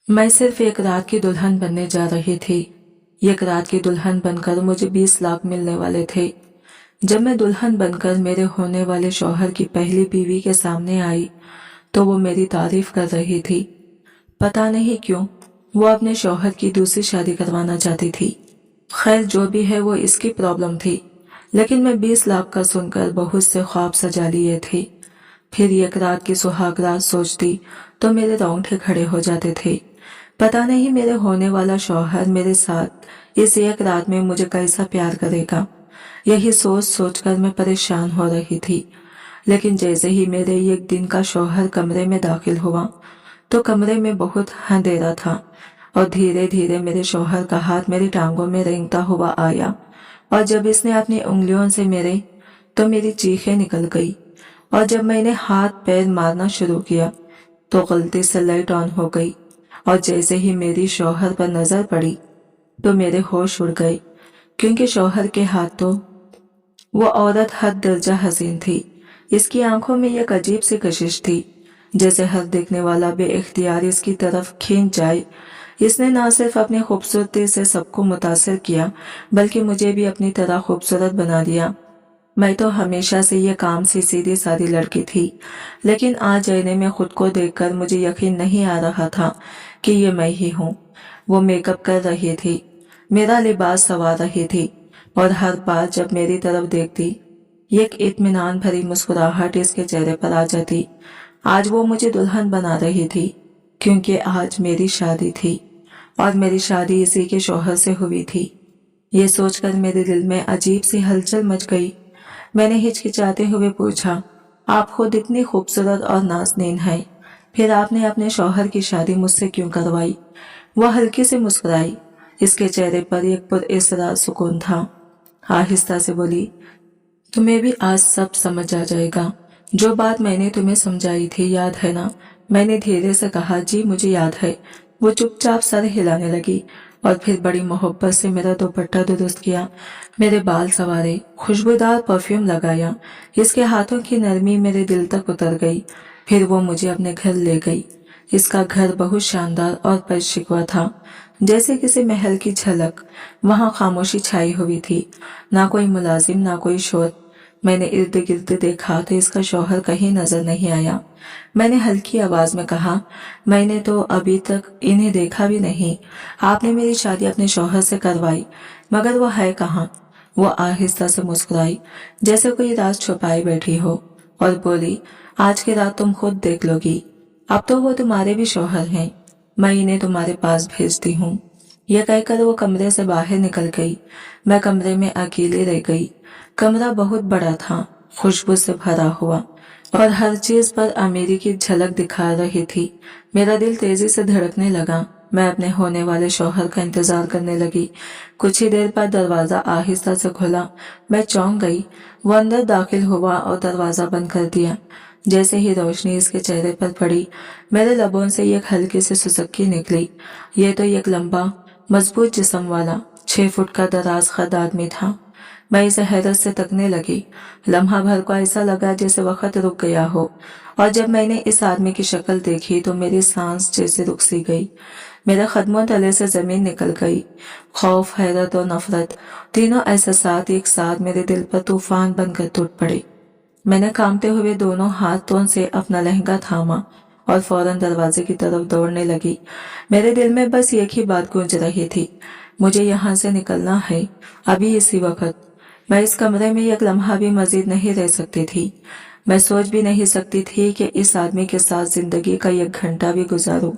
मैं सिर्फ एक रात की दुल्हन बनने जा रही थी। एक रात की दुल्हन बनकर मुझे 20 लाख मिलने वाले थे। जब मैं दुल्हन बनकर मेरे होने वाले शौहर की पहली बीवी के सामने आई तो वो मेरी तारीफ कर रही थी। पता नहीं क्यों वो अपने शौहर की दूसरी शादी करवाना चाहती थी। खैर जो भी है वो इसकी प्रॉब्लम थी, लेकिन मैं 20 लाख का सुनकर बहुत से ख्वाब सजा लिए थे। फिर एक रात की सुहाग रात सोचती तो मेरे रोंगटे खड़े हो जाते थे। पता नहीं मेरे होने वाला शौहर मेरे साथ इस एक रात में मुझे कैसा प्यार करेगा। यही सोच सोचकर मैं परेशान हो रही थी। लेकिन जैसे ही मेरे एक दिन का शौहर कमरे में दाखिल हुआ तो कमरे में बहुत अंधेरा था और धीरे धीरे मेरे शौहर का हाथ मेरी टांगों में रेंगता हुआ आया और जब इसने अपनी उंगलियों से मेरे तो मेरी चीखें निकल गई और जब मैंने हाथ पैर मारना शुरू किया तो गलती से लाइट ऑन हो गई और जैसे ही मेरी शौहर पर नजर पड़ी तो मेरे होश उड़ गए, क्योंकि शौहर के हाथों वो औरत हद दर्जा हसीन थी। इसकी आंखों में एक अजीब सी कशिश थी, जैसे हर देखने वाला बेइख्तियार इसकी तरफ खींच जाए। इसने न सिर्फ अपनी खूबसूरती से सबको मुतासिर किया बल्कि मुझे भी अपनी तरह खूबसूरत बना दिया। मैं तो हमेशा से ये काम सी सीधी सादी लड़की थी, लेकिन आज आईने में खुद को देखकर मुझे यकीन नहीं आ रहा था कि ये मैं ही हूँ। वो मेकअप कर रही थी, मेरा लिबास संवार रही थी और हर बार जब मेरी तरफ देखती एक इत्मीनान भरी मुस्कुराहट इसके चेहरे पर आ जाती। आज वो मुझे दुल्हन बना रही थी, क्योंकि आज मेरी शादी थी और मेरी शादी इसी के शौहर से हुई थी। ये सोचकर मेरे दिल में अजीब सी हलचल मच गई। मैंने हिचकिचाते हुए पूछा, आप खुद इतनी खूबसूरत और नाज़नीन हैं, फिर आपने अपने शौहर की शादी मुझसे क्यों करवाई? वह हल्की से मुस्कुराई। इसके चेहरे पर एक पुरअसरार सुकून था। आहिस्ता से बोली, तुम्हें भी आज सब समझ आ जाएगा। जो बात मैंने तुम्हें समझाई थी याद है ना? मैंने धीरे से कहा, जी मुझे याद है। वो चुपचाप सर हिलाने लगी और फिर बड़ी मोहब्बत से मेरा दुपट्टा दुरुस्त किया, मेरे बाल संवारे, खुशबूदार परफ्यूम लगाया। इसके हाथों की नरमी मेरे दिल तक उतर गई। फिर वो मुझे अपने घर ले गई। इसका घर बहुत शानदार और परशिकवा था, जैसे किसी महल की झलक। वहां खामोशी छाई हुई थी, ना कोई मुलाजिम ना कोई शोर। मैंने इर्द गिर्द देखा तो इसका शौहर कहीं नजर नहीं आया। मैंने हल्की आवाज में कहा, मैंने तो अभी तक इन्हें देखा भी नहीं। आपने मेरी शादी अपने शौहर से करवाई, मगर वो है कहाँ? वो आहिस्ता से मुस्कुराई, जैसे कोई राज छुपाए बैठी हो, और बोली, आज की रात तुम खुद देख लोगी। अब तो वो तुम्हारे भी शौहर हैं, मैं इन्हें तुम्हारे पास भेजती हूँ। यह कहकर वो कमरे से बाहर निकल गई। मैं कमरे में अकेली रह गई। कमरा बहुत बड़ा था, खुशबू से भरा हुआ और हर चीज पर अमीरी की झलक दिखा रही थी। मेरा दिल तेजी से धड़कने लगा। मैं अपने होने वाले शौहर का इंतजार करने लगी। कुछ ही देर बाद दरवाजा आहिस्ता से खुला। मैं चौंक गई। वो अंदर दाखिल हुआ और दरवाजा बंद कर दिया। जैसे ही रोशनी इसके चेहरे पर पड़ी, मेरे लबों से एक हल्की सी सुसक्की निकली। ये तो एक लंबा मजबूत जिस्म वाला 6 फुट का दराज कद आदमी था। मैं इसे हैरत से तकने लगी। लम्हा भर को ऐसा लगा जैसे वक्त रुक गया हो, और जब मैंने इस आदमी की शक्ल देखी तो मेरी सांस जैसे रुक सी गई। मेरे कदमों तले से जमीन निकल गई। खौफ, हैरत और नफरत, तीनों एहसासात एक साथ मेरे दिल पर तूफान बनकर टूट पड़े। मैंने कांपते हुए दोनों हाथों से अपना लहंगा थामा और फौरन दरवाजे की तरफ दौड़ने लगी। मेरे दिल में बस एक ही बात गूंज रही थी, मुझे यहाँ से निकलना है, अभी इसी वक्त। मैं इस कमरे में एक लम्हा भी मजीद नहीं रह सकती थी। मैं सोच भी नहीं सकती थी कि इस आदमी के साथ जिंदगी का 1 घंटा भी गुजारूं।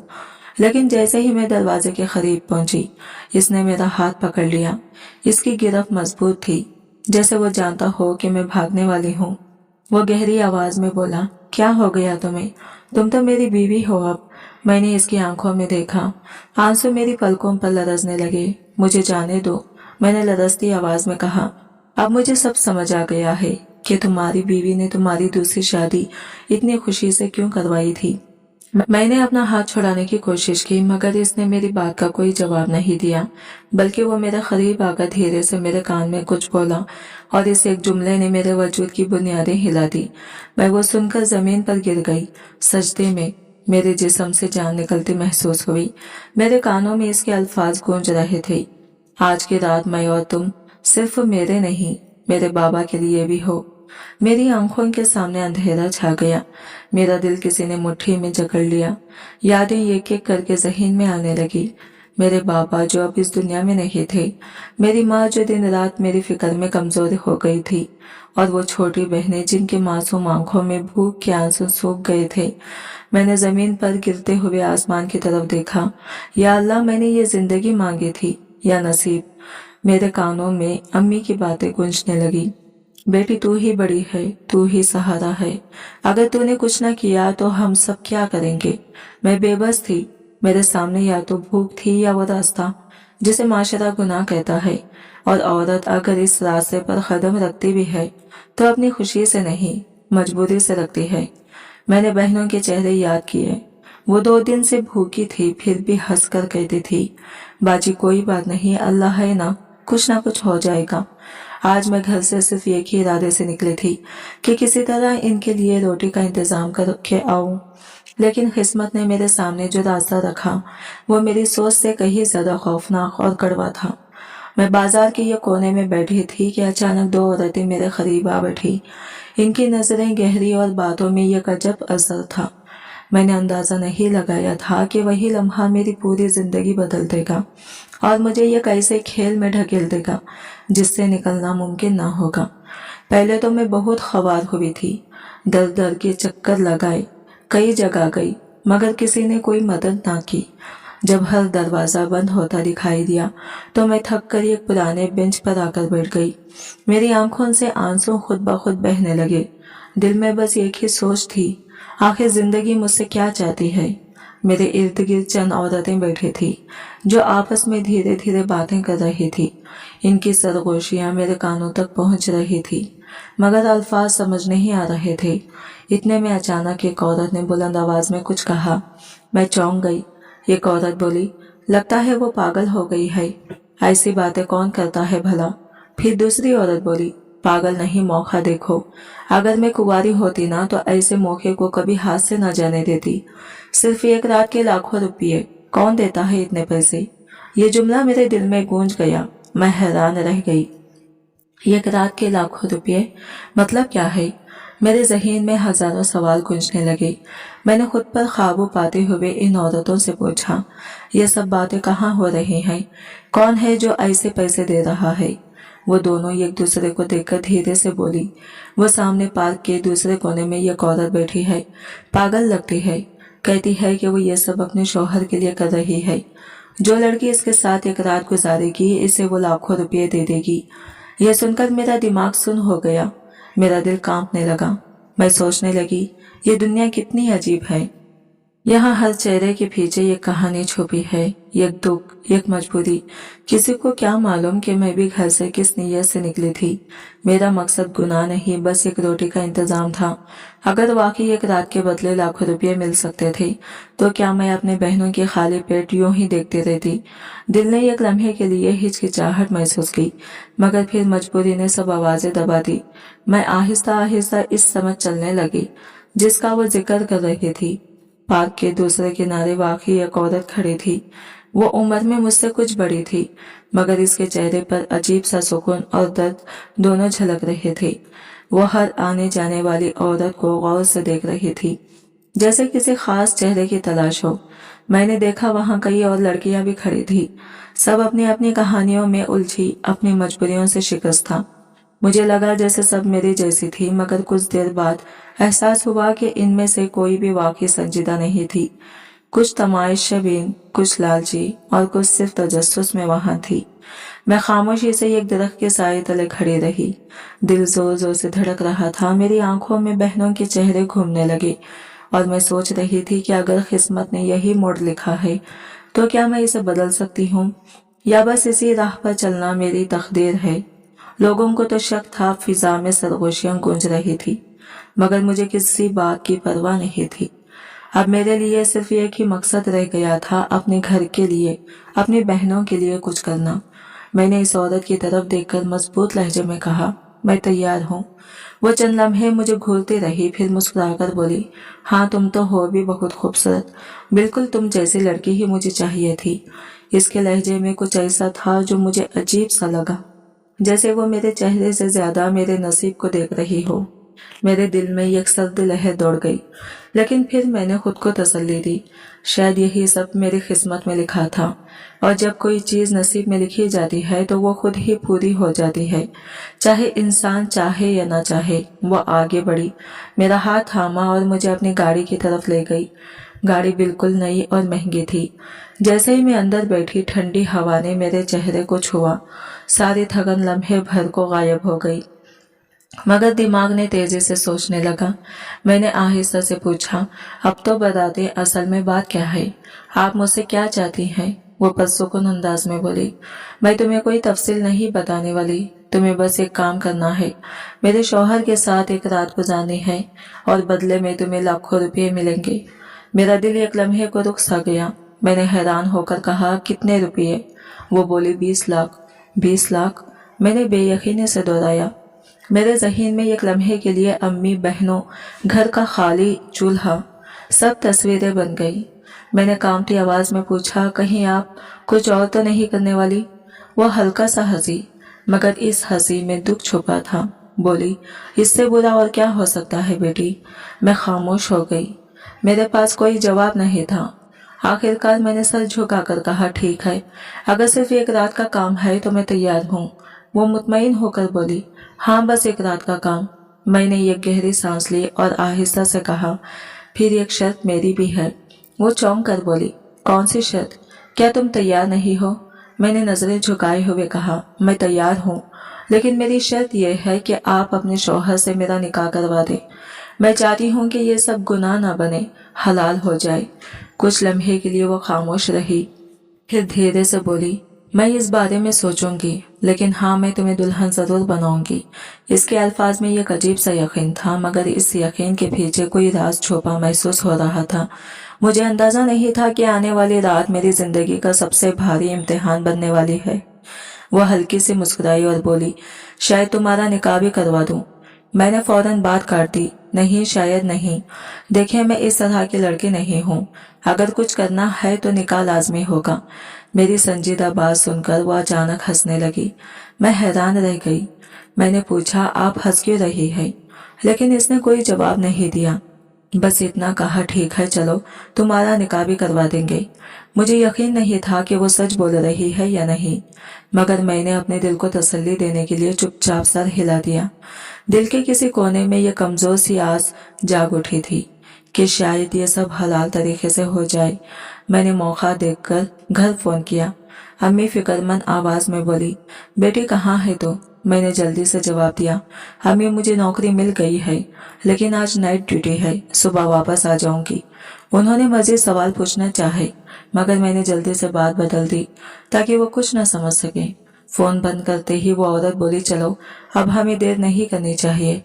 लेकिन जैसे ही मैं दरवाजे के करीब पहुंची, इसने मेरा हाथ पकड़ लिया। इसकी गिरफ्त मजबूत थी, जैसे वो जानता हो कि मैं भागने वाली हूँ। वो गहरी आवाज में बोला, क्या हो गया तुम्हें? तुम तो मेरी बीवी हो अब। मैंने इसकी आंखों में देखा। आंसू मेरी पलकों पर लरसने लगे। मुझे जाने दो, मैंने लरसती आवाज में कहा। अब मुझे सब समझ आ गया है कि तुम्हारी बीवी ने तुम्हारी दूसरी शादी इतनी खुशी से क्यों करवाई थी। मैंने अपना हाथ छुड़ाने की कोशिश की, मगर इसने मेरी बात का कोई जवाब नहीं दिया, बल्कि वो मेरे करीब आकर धीरे से मेरे कान में कुछ बोला और इस एक जुमले ने मेरे वजूद की बुनियादें हिला दी। मैं वो सुनकर जमीन पर गिर गई, सजदे में। मेरे जिस्म से जान निकलती महसूस हुई। मेरे कानों में इसके अल्फाज गूंज रहे थे, आज की रात मैं और तुम सिर्फ मेरे नहीं, मेरे बाबा के लिए भी हो। मेरी आंखों के सामने अंधेरा छा गया। मेरा दिल किसी ने मुट्ठी में जकड़ लिया। यादें एक एक करके ज़हन में आने लगी। मेरे बाबा जो अब इस दुनिया में नहीं थे, मेरी माँ जो दिन रात मेरी फिक्र में कमजोर हो गई थी, और वो छोटी बहनें जिनके मासूम आंखों में भूख के आंसू सूख गए थे। मैंने जमीन पर गिरते हुए आसमान की तरफ देखा। या अल्लाह, मैंने ये जिंदगी मांगी थी या नसीब। मेरे कानों में अम्मी की बातें गूंजने लगी। बेटी, तू ही बड़ी है, तू ही सहारा है। अगर तूने कुछ न किया तो हम सब क्या करेंगे। मैं बेबस थी। मेरे सामने या तो भूख थी या वो रास्ता जिसे माशरा गुनाह कहता है। और औरत अगर इस रास्ते पर कदम रखती भी है तो अपनी खुशी से नहीं, मजबूरी से रखती है। मैंने बहनों के चेहरे याद किए। वो 2 दिन से भूखी थी, फिर भी हंसकर कहती थी, बाजी कोई बात नहीं, अल्लाह है ना कुछ हो जाएगा। आज मैं घर से सिर्फ एक ही इरादे से निकली थी कि किसी तरह इनके लिए रोटी का इंतजाम करके आऊं, लेकिन किस्मत ने मेरे सामने जो रास्ता रखा वो मेरी सोच से कहीं ज्यादा खौफनाक और कड़वा था। मैं बाजार के ये कोने में बैठी थी कि अचानक 2 औरतें मेरे करीब आ बैठी। इनकी नजरें गहरी और बातों में यह गजब असर था। मैंने अंदाजा नहीं लगाया था कि वही लम्हा मेरी पूरी जिंदगी बदल देगा और मुझे यह कैसे खेल में ढकेल देगा जिससे निकलना मुमकिन ना होगा। पहले तो मैं बहुत ख्वार हुई थी, दर दर के चक्कर लगाए, कई जगह गई, मगर किसी ने कोई मदद ना की। जब हर दरवाजा बंद होता दिखाई दिया तो मैं थक कर एक पुराने बेंच पर आकर बैठ गई। मेरी आंखों से आंसू खुद ब खुद बहने लगे। दिल में बस एक ही सोच थी, आखिर जिंदगी मुझसे क्या चाहती है। मेरे इर्द गिर्द चंद औरतें बैठी थी जो आपस में धीरे धीरे बातें कर रही थी। इनकी सरगोशियां मेरे कानों तक पहुंच रही थी, मगर अल्फाज समझ नहीं आ रहे थे। इतने में अचानक एक औरत ने बुलंद आवाज में कुछ कहा। मैं चौंक गई। एक औरत बोली, लगता है वो पागल हो गई है, ऐसी बातें कौन करता है भला। फिर दूसरी औरत बोली, पागल नहीं, मौका देखो। अगर मैं कुंवारी होती ना तो ऐसे मौके को कभी हाथ से न जाने देती। सिर्फ एक रात के लाखों रुपये, कौन देता है इतने पैसे। ये जुमला मेरे दिल में गूंज गया। मैं हैरान रह गई। एक रात के लाखों रुपये मतलब क्या है। मेरे जहन में हजारों सवाल गूंजने लगे। मैंने खुद पर काबू पाते हुए इन औरतों से पूछा, ये सब बातें कहाँ हो रही हैं? कौन है जो ऐसे पैसे दे रहा है? वो दोनों एक दूसरे को देखकर धीरे से बोली, वो सामने पार्क के दूसरे कोने में एक औरत बैठी है, पागल लगती है, कहती है कि वो ये सब अपने शौहर के लिए कर रही है। जो लड़की इसके साथ एक रात गुजारेगी इसे वो लाखों रुपये दे देगी। यह सुनकर मेरा दिमाग सुन्न हो गया। मेरा दिल कांपने लगा। मैं सोचने लगी, ये दुनिया कितनी अजीब है। यहाँ हर चेहरे के पीछे एक कहानी छुपी है, एक दुख, एक मजबूरी। किसी को क्या मालूम कि मैं भी घर से किस नीयत से निकली थी। मेरा मकसद गुनाह नहीं, बस एक रोटी का इंतजाम था। अगर वाकई एक रात के बदले लाखों रुपये मिल सकते थे तो क्या मैं अपने बहनों की खाली पेट यूं ही देखती रहती। दिल ने एक लम्हे के लिए हिचकिचाहट महसूस की, मगर फिर मजबूरी ने सब आवाजें दबा दी। मैं आहिस्ता आहिस्ता इस समझ चलने लगी जिसका वो जिक्र कर रही थी। पार्क के दूसरे किनारे वाकई एक औरत खड़ी थी। वो उम्र में मुझसे कुछ बड़ी थी, मगर इसके चेहरे पर अजीब सा सुकून और दर्द दोनों झलक रहे थे। वो हर आने जाने वाली औरत को गौर से देख रही थी, जैसे किसी खास चेहरे की तलाश हो। मैंने देखा वहां कई और लड़कियां भी खड़ी थी, सब अपनी अपनी कहानियों में उलझी, अपनी मजबूरियों से शिकस्त। मुझे लगा जैसे सब मेरी जैसी थी, मगर कुछ देर बाद एहसास हुआ कि इनमें से कोई भी वाकई संजीदा नहीं थी। कुछ तमाशाबीन, कुछ लालची और कुछ सिर्फ तजस्सुस में वहां थी। मैं खामोशी से एक दरख्त के साए तले खड़ी रही। दिल जोर जोर से धड़क रहा था। मेरी आंखों में बहनों के चेहरे घूमने लगे और मैं सोच रही थी कि अगर किस्मत ने यही मोड़ लिखा है तो क्या मैं इसे बदल सकती हूँ, या बस इसी राह पर चलना मेरी तकदीर है। लोगों को तो शक था, फिजा में सरगोशियां गूंज रही थी, मगर मुझे किसी बात की परवाह नहीं थी। अब मेरे लिए सिर्फ एक ही मकसद रह गया था, अपने घर के लिए, अपनी बहनों के लिए कुछ करना। मैंने इस औरत की तरफ देखकर मजबूत लहजे में कहा, मैं तैयार हूँ। वो चंद लम्हे मुझे घूरती रही, फिर मुस्कुराकर बोली, हाँ तुम तो हो भी बहुत खूबसूरत, बिल्कुल तुम जैसी लड़की ही मुझे चाहिए थी। इसके लहजे में कुछ ऐसा था जो मुझे अजीब सा लगा, जैसे वो मेरे चेहरे से ज्यादा मेरे नसीब को देख रही हो। मेरे दिल में एक सर्द लहर दौड़ गई, लेकिन फिर मैंने खुद को तसल्ली दी, शायद यही सब मेरी किस्मत में लिखा था, और जब कोई चीज नसीब में लिखी जाती है तो वो खुद ही पूरी हो जाती है, चाहे इंसान चाहे या ना चाहे। वो आगे बढ़ी, मेरा हाथ थामा और मुझे अपनी गाड़ी की तरफ ले गई। गाड़ी बिल्कुल नई और महंगी थी। जैसे ही मैं अंदर बैठी, ठंडी हवा ने मेरे चेहरे को छुआ, सारी थकन लम्हे भर को गायब हो गई, मगर दिमाग ने तेजी से सोचने लगा। मैंने आहिस्ता से पूछा, अब तो बता दे, असल में बात क्या है, आप मुझसे क्या चाहती हैं? वो पुरसुकून अंदाज में बोली, मैं तुम्हें कोई तफसील नहीं बताने वाली, तुम्हें बस एक काम करना है, मेरे शौहर के साथ एक रात गुजारनी है और बदले में तुम्हें लाखों रुपये मिलेंगे। मेरा दिल एक लम्हे को रुक सा गया। मैंने हैरान होकर कहा, कितने रुपये? वो बोली, 20 लाख। 20 लाख? मैंने बेयकीनी से दोहराया। मेरे ज़हन में एक लम्हे के लिए अम्मी, बहनों, घर का खाली चूल्हा, सब तस्वीरें बन गई। मैंने कांपती आवाज में पूछा, कहीं आप कुछ और तो नहीं करने वाली? वो हल्का सा हंसी, मगर इस हंसी में दुख छुपा था। बोली, इससे बुरा और क्या हो सकता है बेटी? मैं खामोश हो गई। मेरे पास कोई जवाब नहीं था। आखिरकार मैंने सर झुकाकर कहा, ठीक है, अगर सिर्फ एक रात का काम है तो मैं तैयार हूँ। वो मुतमईन होकर बोली, हाँ बस एक रात का काम। मैंने एक गहरी सांस ली और आहिस्ता से कहा, फिर एक शर्त मेरी भी है। वो चौंक कर बोली, कौन सी शर्त? क्या तुम तैयार नहीं हो? मैंने नजरें झुकाए हुए कहा, मैं तैयार हूँ, लेकिन मेरी शर्त यह है कि आप अपने शौहर से मेरा निकाह करवा दें। मैं चाहती हूँ कि ये सब गुनाह ना बने, हलाल हो जाए। कुछ लम्हे के लिए वो खामोश रही, फिर धीरे से बोली, मैं इस बारे में सोचूंगी, लेकिन हाँ, मैं तुम्हें दुल्हन जरूर बनाऊंगी। इसके अल्फाज में एक अजीब सा यकीन था, मगर इस यकीन के पीछे कोई राज छुपा महसूस हो रहा था। मुझे अंदाजा नहीं था कि आने वाली रात मेरी जिंदगी का सबसे भारी इम्तिहान बनने वाली है। वो हल्की सी मुस्कुराई और बोली, शायद तुम्हारा निकाह भी करवा दूं। मैंने फौरन बात काट दी, नहीं, शायद नहीं। देखें, मैं इस तरह की लड़की नहीं हूँ। अगर कुछ करना है तो निकाह लाजमी होगा। मेरी संजीदा बात सुनकर वो अचानक हंसने लगी। मैं हैरान रह गई। मैंने पूछा, आप हंस क्यों रही है? लेकिन इसने कोई जवाब नहीं दिया, बस इतना कहा, ठीक है, चलो तुम्हारा निकाह भी करवा देंगे। मुझे यकीन नहीं था कि वो सच बोल रही है या नहीं, मगर मैंने अपने दिल को तसल्ली देने के लिए चुपचाप सर हिला दिया। दिल के किसी कोने में यह कमजोर सी आस जाग उठी थी कि शायद ये सब हलाल तरीके से हो जाए। मैंने मौका देखकर घर फोन किया। अम्मी फिक्रमंद आवाज में बोली, बेटी कहाँ है तू? मैंने जल्दी से जवाब दिया, अम्मी मुझे नौकरी मिल गई है, लेकिन आज नाइट ड्यूटी है, सुबह वापस आ जाऊंगी। उन्होंने मजीद सवाल पूछना चाहे, मगर मैंने जल्दी से बात बदल दी ताकि वो कुछ न समझ सके। फोन बंद करते ही वो औरत बोली, चलो अब हमें देर नहीं करनी चाहिए,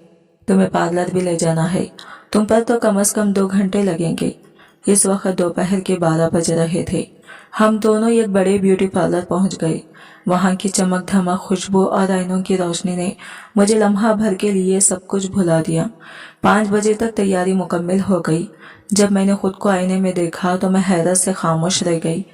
तुम्हें पार्लर भी ले जाना है, तुम पर तो कम से कम 2 घंटे लगेंगे। इस वक्त दोपहर के 12 बज रहे थे। हम दोनों एक बड़े ब्यूटी पार्लर पहुंच गए। वहां की चमक धमक, खुशबू और आईनों की रोशनी ने मुझे लम्हा भर के लिए सब कुछ भुला दिया। 5 बजे तक तैयारी मुकम्मल हो गई। जब मैंने खुद को आईने में देखा तो मैं हैरत से खामोश रह गई।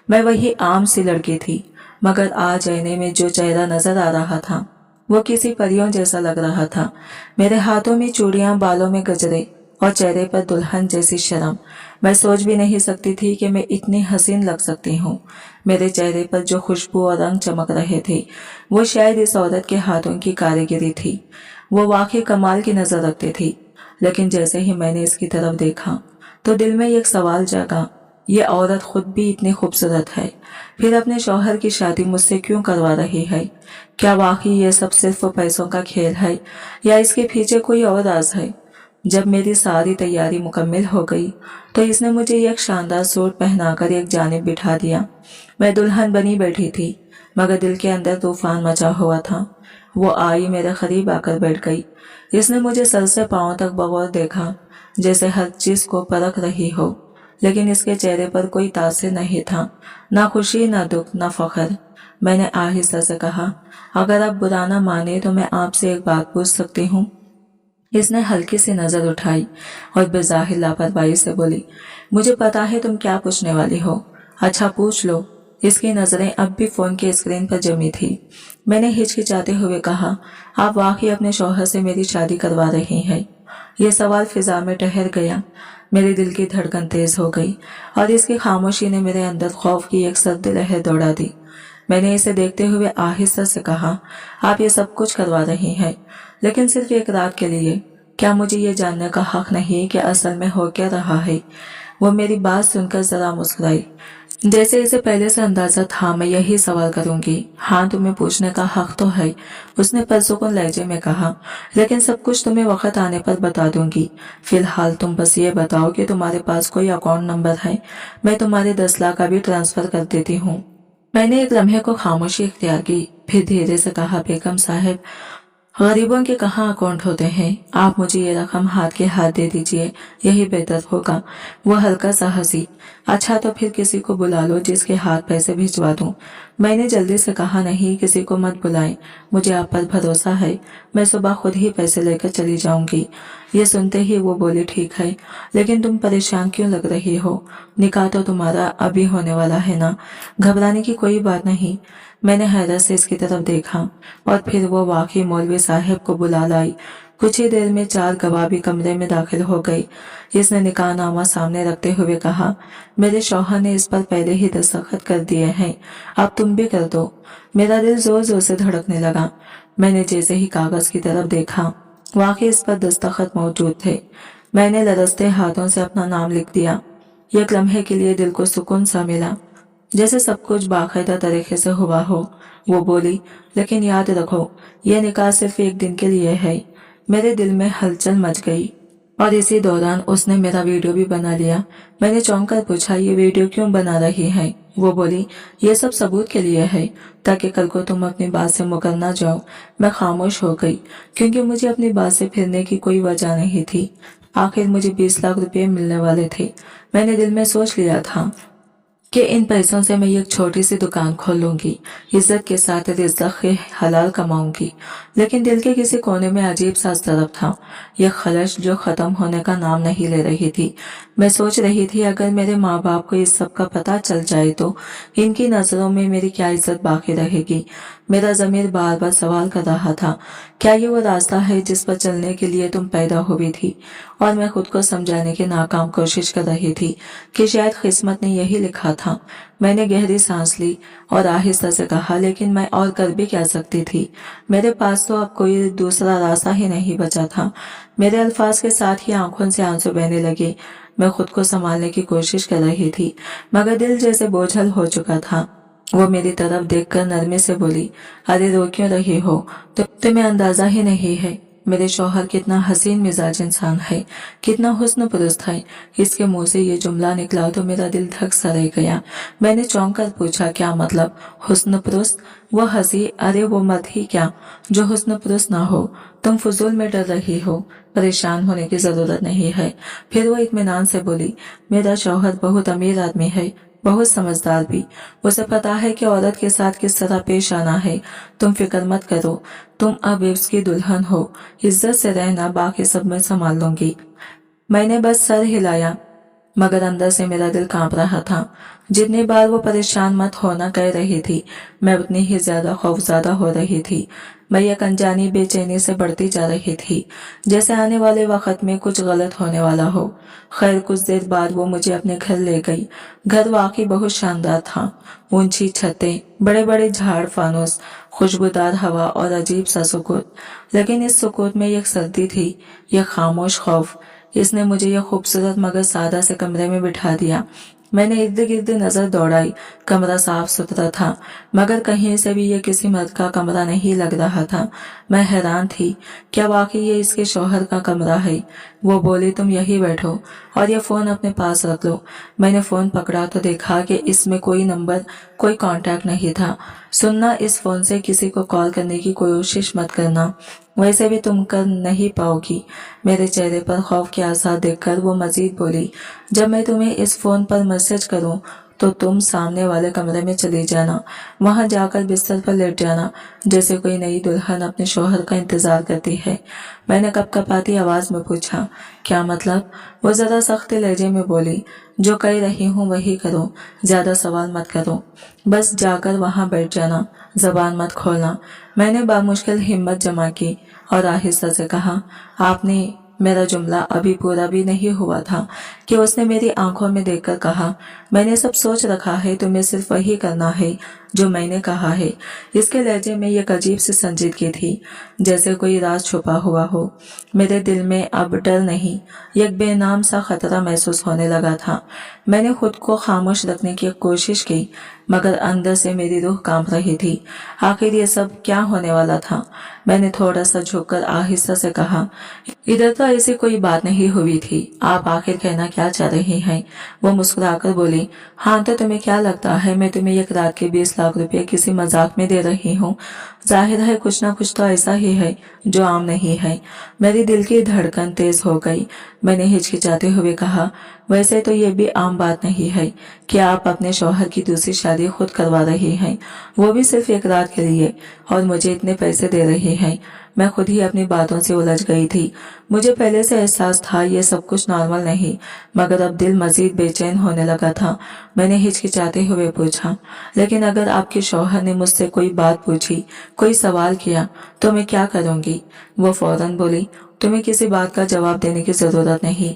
मैं वही आम सी लड़की थी, मगर आज आईने में जो चेहरा नजर आ रहा था वो किसी परियों जैसा लग रहा था। मेरे हाथों में चूड़ियां, बालों में गजरे और चेहरे पर दुल्हन जैसी शर्म। मैं सोच भी नहीं सकती थी कि मैं इतनी हसीन लग सकती हूँ। मेरे चेहरे पर जो खुशबू और रंग चमक रहे थे वो शायद इस औरत के हाथों की कारीगरी थी। वो वाकई कमाल की नजर रखती थी। लेकिन जैसे ही मैंने इसकी तरफ देखा तो दिल में एक सवाल जागा, ये औरत खुद भी इतनी खूबसूरत है, फिर अपने शौहर की शादी मुझसे क्यों करवा रही है? क्या वाकई ये सब सिर्फ पैसों का खेल है या इसके पीछे कोई और राज है? जब मेरी सारी तैयारी मुकम्मल हो गई तो इसने मुझे एक शानदार सूट पहनाकर एक जानिब बिठा दिया। मैं दुल्हन बनी बैठी थी, मगर दिल के अंदर तूफान मचा हुआ था। वो आई, मेरे करीब आकर बैठ गई। इसने मुझे सर से पांव तक बगौर देखा, जैसे हर चीज को परख रही हो, लेकिन इसके चेहरे पर कोई तासिर नहीं था, ना खुशी, ना दुख, ना फख्र। میں نے آہستہ سے کہا، اگر آپ برا نہ مانے تو میں آپ سے ایک بات پوچھ سکتی ہوں؟ اس نے ہلکی سی نظر اٹھائی اور بظاہر لاپرواہی سے بولی، مجھے پتا ہے تم کیا پوچھنے والی ہو۔ اچھا پوچھ لو۔ اس کی نظریں اب بھی فون کی اسکرین پر جمی تھی۔ میں نے ہچکچاتے ہوئے کہا، آپ واقعی اپنے شوہر سے میری شادی کروا رہی ہیں؟ یہ سوال فضا میں ٹھہر گیا۔ میرے دل کی دھڑکن تیز ہو گئی اور اس کی خاموشی نے میرے اندر خوف کی ایک سرد لہر دوڑا دی۔ میں نے اسے دیکھتے ہوئے آہستہ سے کہا، آپ یہ سب کچھ کروا رہی ہیں لیکن صرف ایک رات کے لیے؟ کیا مجھے یہ جاننے کا حق نہیں کہ اصل میں ہو کیا رہا ہے؟ وہ میری بات سن کر ذرا مسکرائی، جیسے اسے پہلے سے اندازہ تھا میں یہی سوال کروں گی۔ ہاں تمہیں پوچھنے کا حق تو ہے، اس نے پرسکون لہجے میں کہا، لیکن سب کچھ تمہیں وقت آنے پر بتا دوں گی۔ فی الحال تم بس یہ بتاؤ کہ تمہارے پاس کوئی اکاؤنٹ نمبر ہے، میں تمہارے 10 لاکھ ابھی ٹرانسفر کر دیتی ہوں۔ میں نے ایک لمحے کو خاموشی اختیار کی، پھر دھیرے سے کہا، بیگم صاحب، غریبوں کے کہاں اکاؤنٹ ہوتے ہیں؟ آپ مجھے یہ رقم ہاتھ کے ہاتھ دے دیجئے، یہی بہتر ہوگا۔ وہ ہلکا سا ہنسی، اچھا تو پھر کسی کو بلا لو جس کے ہاتھ پیسے بھجوا دوں۔ میں نے جلدی سے کہا، نہیں، کسی کو مت بلائیں، مجھے آپ پر بھروسہ ہے، میں صبح خود ہی پیسے لے کر چلی جاؤں گی۔ یہ سنتے ہی وہ بولی، ٹھیک ہے، لیکن تم پریشان کیوں لگ رہی ہو؟ نکاح تو تمہارا ابھی ہونے والا ہے نا، گھبرانے کی کوئی بات نہیں۔ میں نے حیرت سے اس کی طرف دیکھا اور پھر وہ واقعی مولوی صاحب کو بلا لائی۔ کچھ ہی دیر میں 4 گواہ بھی کمرے میں داخل ہو گئی۔ اس نے نکاح نامہ سامنے رکھتے ہوئے کہا، میرے شوہر نے اس پر پہلے ہی دستخط کر دیے ہیں، اب تم بھی کر دو۔ میرا دل زور زور سے دھڑکنے لگا۔ میں نے جیسے ہی کاغذ کی طرف دیکھا، واقعی اس پر دستخط موجود تھے۔ میں نے لرزتے ہاتھوں سے اپنا نام لکھ دیا۔ ایک لمحے کے لیے دل کو سکون سا ملا، جیسے سب کچھ باقاعدہ طریقے سے ہوا ہو۔ وہ بولی، لیکن یاد رکھو، یہ نکاح صرف ایک دن کے لیے ہے۔ میرے دل میں ہلچل مچ گئی اور اسی دوران اس نے میرا ویڈیو بھی بنا لیا۔ میں نے چونک کر پوچھا، یہ ویڈیو کیوں بنا رہی ہے؟ وہ بولی، یہ سب ثبوت کے لیے ہے تاکہ کل کو تم اپنی بات سے مکر نہ جاؤ۔ میں خاموش ہو گئی کیونکہ مجھے اپنی بات سے پھرنے کی کوئی وجہ نہیں تھی۔ آخر مجھے 20 لاکھ روپے ملنے والے تھے۔ میں نے دل میں سوچ لیا تھا کہ ان پیسوں سے میں ایک چھوٹی سی دکان کھول لوں گی، عزت کے ساتھ رزق حلال کماؤں گی۔ لیکن دل کے کسی کونے میں عجیب سا اضطراب تھا، یہ خلش جو ختم ہونے کا نام نہیں لے رہی تھی۔ میں سوچ رہی تھی، اگر میرے ماں باپ کو اس سب کا پتہ چل جائے تو ان کی نظروں میں میری کیا عزت باقی رہے گی؟ میرا ضمیر بار بار سوال کر رہا تھا، کیا یہ وہ راستہ ہے جس پر چلنے کے لیے تم پیدا ہوئی تھی؟ اور میں خود کو سمجھانے کی ناکام کوشش کر رہی تھی کہ شاید قسمت نے یہی لکھا تھا۔ میں نے گہری سانس لی اور آہستہ سے کہا، لیکن میں اور کر بھی کیا سکتی تھی؟ میرے پاس تو اب کوئی دوسرا راستہ ہی نہیں بچا تھا۔ میرے الفاظ کے ساتھ ہی آنکھوں سے آنسو بہنے لگے۔ میں خود کو سنبھالنے کی کوشش کر رہی تھی مگر دل جیسے بوجھل ہو چکا تھا۔ وہ میری طرف دیکھ کر نرمی سے بولی، ارے رو کیوں رہی ہو؟ تمہیں اندازہ ہی نہیں ہے میرے شوہر کتنا حسین مزاج انسان ہے، کتنا حسن پرست ہے۔ اس کے منہ سے یہ جملہ نکلا تو میرا دل دھک سا رہ گیا۔ میں نے چونک کر پوچھا، کیا مطلب حسن پرست؟ وہ ہنسی، ارے وہ مرد ہی کیا جو حسن پرست نہ ہو؟ تم فضول میں ڈر رہی ہو، پریشان ہونے کی ضرورت نہیں ہے۔ پھر وہ اطمینان سے بولی، میرا شوہر بہت امیر آدمی ہے، بہت سمجھدار بھی، اسے پتا ہے کہ عورت کے ساتھ کس طرح پیش آنا ہے۔ تم فکر مت کرو، تم اب اس کی دلہن ہو، عزت سے رہنا، باقی سب میں سنبھال لوں گی۔ میں نے بس سر ہلایا مگر اندر سے میرا دل کانپ رہا تھا۔ جتنی بار وہ پریشان مت ہونا کہہ رہی تھی، میں اتنی ہی زیادہ خوفزدہ ہو رہی تھی۔ میں یک انجانی بے چینی سے بڑھتی جا رہی تھی، جیسے آنے والے وقت میں کچھ غلط ہونے والا ہو۔ خیر کچھ دیر بعد وہ مجھے اپنے گھر لے گئی۔ گھر واقعی بہت شاندار تھا، اونچی چھتیں، بڑے بڑے جھاڑ فانوس، خوشبودار ہوا اور عجیب سا سکوت۔ لیکن اس سکوت میں ایک سردی تھی، یہ خاموش خوف۔ اس نے مجھے یہ خوبصورت مگر سادہ سے کمرے میں بٹھا دیا۔ میں نے ارد گرد نظر دوڑائی، کمرہ صاف ستھرا تھا مگر کہیں سے بھی یہ کسی مرد کا کمرہ نہیں لگ رہا تھا۔ میں حیران تھی، کیا واقعی یہ اس کے شوہر کا کمرہ ہے؟ وہ بولی، تم یہی بیٹھو اور یہ فون اپنے پاس رکھ لو۔ میں نے فون پکڑا تو دیکھا کہ اس میں کوئی نمبر، کوئی کانٹیکٹ نہیں تھا۔ سننا، اس فون سے کسی کو کال کرنے کی کوشش مت کرنا، ویسے بھی تم کر نہیں پاؤ گی۔ میرے چہرے پر خوف کے آثار دیکھ کر وہ مزید بولی، جب میں تمہیں اس فون پر میسج کروں तो तुम सामने वाले कमरे में चली जाना, वहां जाकर बिस्तर पर लेट जाना जैसे कोई नई दुल्हन अपने शौहर का इंतजार करती है। मैंने कपकपाती आवाज में पूछा, क्या मतलब? वो जरा सख्त लहजे में बोली, जो कह रही हूँ वही करो, ज्यादा सवाल मत करो, बस जाकर वहां बैठ जाना, जबान मत खोलना। मैंने बामुश्किल हिम्मत जमा की और आहिस्ता से कहा, आपने मेरा जुमला अभी पूरा भी नहीं हुआ था कि उसने मेरी आंखों में देखकर कहा, मैंने सब सोच रखा है, तुम्हें सिर्फ वही करना है जो मैंने कहा है। इसके लहजे में एक अजीब सी संजीदगी थी, जैसे कोई राज छुपा हुआ हो। मेरे दिल में अब डर नहीं, एक बेनाम सा खतरा महसूस होने लगा था। मैंने खुद को खामोश रखने की कोशिश की, मगर अंदर से मेरी रूह कांप रही थी। आखिर ये सब क्या होने वाला था? मैंने थोड़ा सा झुककर आहिस्ता से कहा, इधर तो ऐसी कोई बात नहीं हुई थी, आप आखिर कहना क्या चाह रही हैं? वो मुस्कुराकर बोली, हाँ तो तुम्हें क्या लगता है मैं तुम्हें एक रात के 20 लाख रुपए किसी मजाक में दे रही हूँ? जाहिर है कुछ ना कुछ तो ऐसा ही है जो आम नहीं है। मेरी दिल की धड़कन तेज हो गई। मैंने हिचकिचाते हुए कहा, वैसे तो ये भी आम बात नहीं है कि आप अपने शौहर की दूसरी शादी खुद करवा रही हैं, वो भी सिर्फ एक रात के लिए, और मुझे इतने पैसे दे रही हैं। मैं खुद ही अपनी बातों से उलझ गई थी। मुझे पहले से एहसास था ये सब कुछ नॉर्मल नहीं, मगर अब दिल मजीद बेचैन होने लगा था। मैंने हिचकिचाते हुए पूछा, लेकिन अगर आपके शौहर ने मुझसे कोई बात पूछी, कोई सवाल किया, तो मैं क्या करूंगी? वो फौरन बोली, तुम्हें किसी बात का जवाब देने की जरूरत नहीं।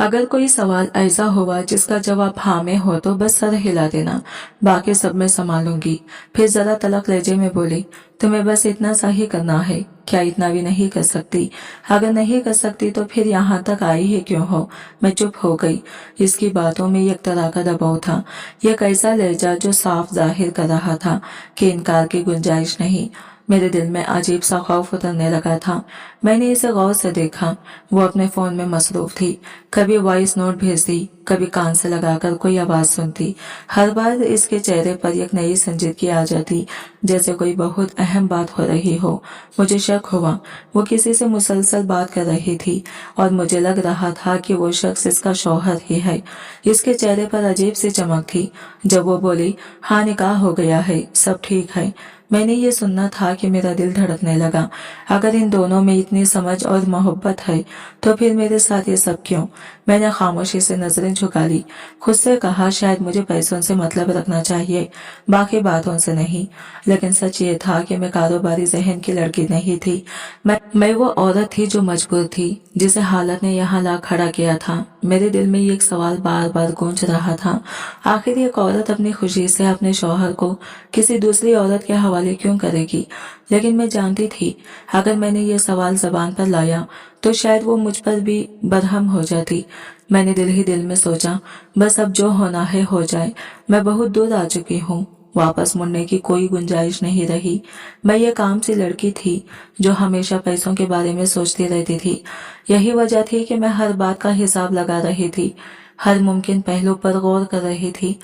अगर कोई सवाल ऐसा हुआ जिसका जवाब हाँ में हो तो बस सर हिला देना, बाकी सब मैं संभालूंगी। फिर जरा तलक लहजे में बोली, तुम्हें बस इतना सा ही करना है, क्या इतना भी नहीं कर सकती? अगर नहीं कर सकती तो फिर यहाँ तक आई ही क्यों हो? मैं चुप हो गई। इसकी बातों में एक तरह का दबाव था, एक ऐसा लहजा जो साफ जाहिर कर रहा था कि इनकार की गुंजाइश नहीं। मेरे दिल में अजीब सा खौफ उतरने लगा था। मैंने इसे गौर से देखा। वो अपने फोन में मसरूफ थी, कभी वॉइस नोट भेजती, कभी कान से लगाकर कोई आवाज सुनती। हर बार इसके चेहरे पर एक नई संजीदगी आ जाती, जैसे कोई बहुत अहम बात हो रही हो। मुझे शक हुआ, वो किसी से मुसलसल बात कर रही थी और मुझे लग रहा था कि वो शख्स इसका शौहर ही है। इसके चेहरे पर अजीब सी चमक थी जब वो बोली, हाँ निकाह हो गया है, सब ठीक है। मैंने ये सुनना था कि मेरा दिल धड़कने लगा। अगर इन दोनों में इतनी समझ और मोहब्बत है तो फिर मेरे साथ ये सब क्यों? मैंने खामोशी से नजरें झुका ली। खुद से कहा, शायद मुझे पैसों से मतलब रखना चाहिए, बाकी बातों से नहीं। लेकिन सच ये था कि मैं कारोबारी जहन की लड़की नहीं थी। मैं वो औरत थी जो मजबूर थी, जिसे हालत ने यहाँ ला खड़ा किया था। मेरे दिल में ये एक सवाल बार बार गूंज रहा था, आखिर एक औरत अपनी खुशी से अपने शौहर को किसी दूसरी औरत के हवाले क्यों करेगी? लेकिन मैं जानती थी, अगर मैंने ये सवाल जबान पर लाया तो शायद वो मुझ पर भी बरहम हो जाती। मैंने दिल ही दिल में सोचा, बस अब जो होना है हो जाए। मैं बहुत दूर आ चुकी हूँ, वापस मुड़ने की कोई गुंजाइश नहीं रही। मैं ये काम सी लड़की थी जो हमेशा पैसों के बारे में सोचती रहती थी। यही वजह थी कि मैं हर बात का हिसाब लगा रही थी, हर मुमकिन पहलू पर गौर कर रही थी।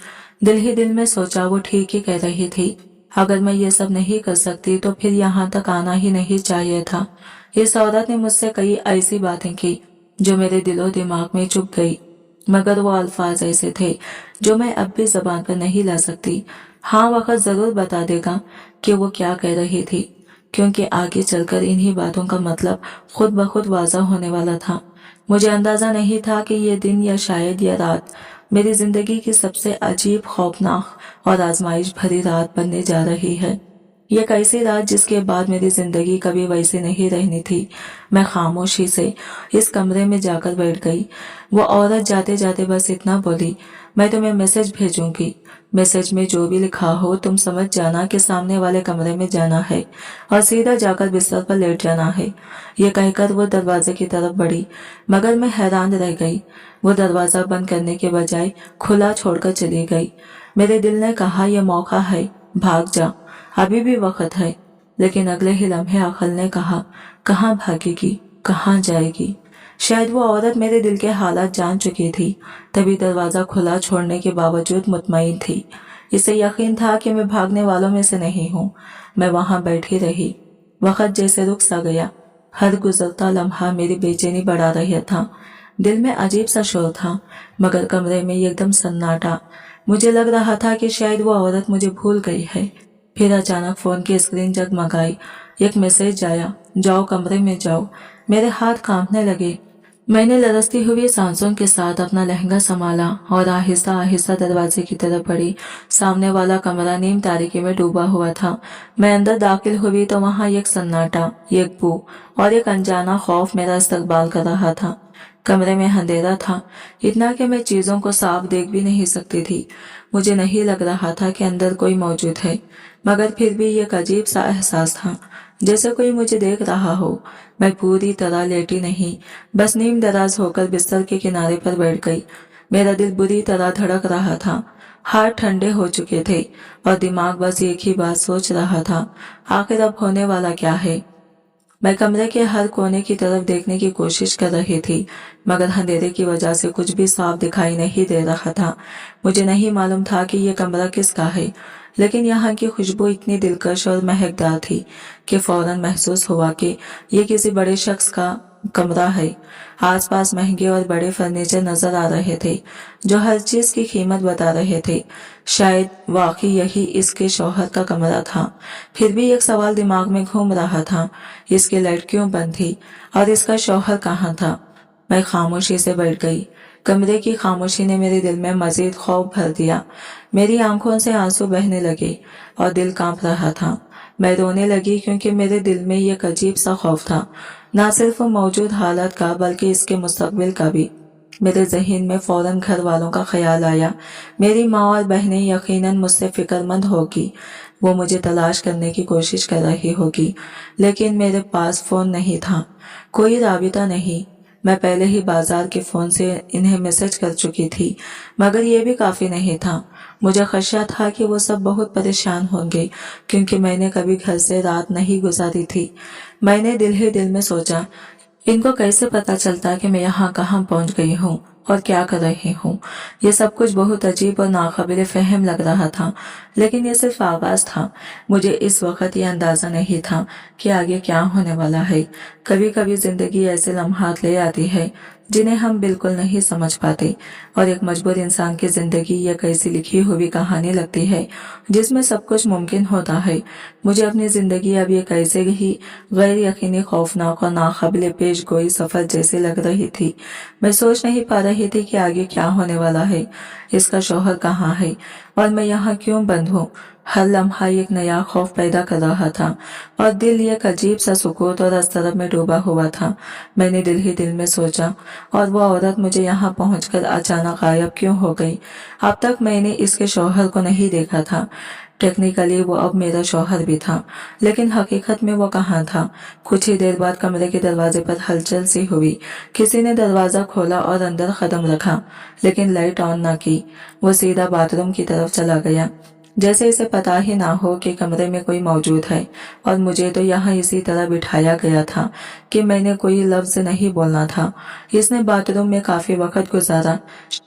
दिल ही दिल में सोचा, वो ठीक ही कह रही थी। अगर मैं ये सब नहीं कर सकती तो फिर यहाँ तक आना ही नहीं चाहिए था। इस औरत ने मुझसे कई ऐसी बातें की जो मेरे दिलो दिमाग में चुभ गई, मगर वो अल्फाज ऐसे थे जो मैं अब भी जबान पर नहीं ला सकती। हाँ, वक्त जरूर बता देगा कि वो क्या कह रही थी, क्योंकि आगे चलकर इन्हीं बातों का मतलब खुद ब खुद वाज़ा होने वाला था। मुझे अंदाजा नहीं था कि ये दिन या शायद ये रात मेरी जिंदगी की सबसे अजीब, खौफनाक और आजमाइश भरी रात बनने जा रही है। ये एक ऐसी रात जिसके बाद मेरी जिंदगी कभी वैसी नहीं रहनी थी। मैं खामोशी से इस कमरे में जाकर बैठ गई। वो औरत जाते जाते बस इतना बोली, मैं तुम्हें मैसेज भेजूंगी, मैसेज में जो भी लिखा हो तुम समझ जाना कि सामने वाले कमरे में जाना है और सीधा जाकर बिस्तर पर लेट जाना है। ये कहकर वो दरवाजे की तरफ बढ़ी, मगर मैं हैरान रह गई। वो दरवाजा बंद करने के बजाय खुला छोड़कर चली गई। मेरे दिल ने कहा, यह मौका है, भाग जा, अभी भी वक्त है। लेकिन अगले ही लम्हे अकल ने कहा, कहाँ भागेगी, कहाँ जाएगी? शायद वो औरत मेरे दिल के हालात जान चुकी थी, तभी दरवाजा खुला छोड़ने के बावजूद मुतमईन थी। इसे यकीन था कि मैं भागने वालों में से नहीं हूँ। मैं वहां बैठी रही। वक्त जैसे रुक सा गया। हर गुजरता लम्हा मेरी बेचैनी बढ़ा रहा था। दिल में अजीब सा शोर था, मगर कमरे में एकदम सन्नाटा। मुझे लग रहा था कि शायद वो औरत मुझे भूल गई है। फिर अचानक फोन की स्क्रीन जगमगाई। एक मैसेज आया, जाओ कमरे में जाओ। मेरे हाथ कांपने लगे। मैंने लरसती हुई सांसों के साथ अपना लहंगा संभाला और आहिस्ता आहिस्ता दरवाजे की तरफ बढ़ी। सामने वाला कमरा नीम तारीकी में डूबा हुआ था। मैं अंदर दाखिल हुई तो वहां एक सन्नाटा, एक बू और एक अनजाना खौफ मेरा इस्तकबाल कर रहा था। कमरे में अंधेरा था, इतना कि मैं चीजों को साफ देख भी नहीं सकती थी। मुझे नहीं लग रहा था कि अंदर कोई मौजूद है, मगर फिर भी एक अजीब सा एहसास था, जैसे कोई मुझे देख रहा हो। मैं पूरी तरह लेटी नहीं, बस नीम दराज होकर बिस्तर के किनारे पर बैठ गई। मेरा दिल बुरी तरह धड़क रहा था, हाथ ठंडे हो चुके थे और दिमाग बस एक ही बात सोच रहा था, आखिर अब होने वाला क्या है। मैं कमरे के हर कोने की तरफ देखने की कोशिश कर रही थी, मगर अंधेरे की वजह से कुछ भी साफ दिखाई नहीं दे रहा था। मुझे नहीं मालूम था कि यह कमरा किसका है, लेकिन यहाँ की खुशबू इतनी दिलकश और महकदार थी कि फौरन महसूस हुआ कि ये किसी बड़े शख्स का कमरा है। आसपास महंगे और बड़े फर्नीचर नजर आ रहे थे, जो हर चीज की कीमत बता रहे थे। शायद वाकई यही इसके शौहर का कमरा था। फिर भी एक सवाल दिमाग में घूम रहा था, इसकी लाइट क्यों बंद थी और इसका शौहर कहाँ था। मैं खामोशी से बैठ गई। कमरे की खामोशी ने मेरे दिल में मजीद खौफ भर दिया। मेरी आंखों से आंसू बहने लगे और दिल कांप रहा था। मैं रोने लगी क्योंकि मेरे दिल में एक अजीब सा खौफ था, न सिर्फ मौजूद हालत का बल्कि इसके मुस्तकबिल का भी। मेरे जहन में फौरन घर वालों का ख्याल आया। मेरी माँ और बहनें यकीनन मुझसे फिक्रमंद होगी, वो मुझे तलाश करने की कोशिश कर रही होगी, लेकिन मेरे पास फोन नहीं था, कोई राबिता नहीं। मैं पहले ही बाजार के फोन से इन्हें मैसेज कर चुकी थी, मगर यह भी काफी नहीं था। मुझे खदशा था कि वो सब बहुत परेशान होंगे, क्योंकि मैंने कभी घर से रात नहीं गुजारी थी। मैंने दिल ही दिल में सोचा, इनको कैसे पता चलता कि मैं यहाँ कहाँ पहुँच गई हूँ और क्या कर रही हूँ। ये सब कुछ बहुत अजीब और नाकाबिले फहम लग रहा था, लेकिन ये सिर्फ आगाज था। मुझे इस वक्त ये अंदाजा नहीं था कि आगे क्या होने वाला है। कभी कभी जिंदगी ऐसे लम्हात ले आती है जिन्हें हम बिल्कुल नहीं समझ पाते, और एक मजबूर इंसान की जिंदगी एक ऐसी लिखी हुई कहानी लगती है जिसमें सब कुछ मुमकिन होता है। मुझे अपनी जिंदगी अब एक ऐसे ही गैर यकीनी, खौफनाक और नाकाबिले पेश गोई सफर जैसे लग रही थी। मैं सोच नहीं पा रही थी कि आगे क्या होने वाला है, इसका शौहर कहाँ है और मैं यहाँ क्यों बंद हूँ। हर लम्हा एक नया खौफ पैदा कर रहा था और दिल एक अजीब सा सुकूत और अस्तरब में डूबा हुआ था। मैंने दिल ही दिल में सोचा, और वो औरत मुझे यहाँ पहुंचकर अचानक गायब क्यों हो गई। अब तक मैंने इसके शौहर को नहीं देखा था। टेक्निकली वो अब मेरा शौहर भी था, लेकिन हकीकत में वो कहाँ था। कुछ ही देर बाद कमरे के दरवाजे पर हलचल सी हुई। किसी ने दरवाजा खोला और अंदर कदम रखा, लेकिन लाइट ऑन न की। वो सीधा बाथरूम की तरफ चला गया, जैसे इसे पता ही ना हो कि कमरे में कोई मौजूद है, और मुझे तो यहाँ इसी तरह बिठाया गया था कि मैंने कोई लफ्ज नहीं बोलना था। इसने बाथरूम में काफी वक्त गुजारा,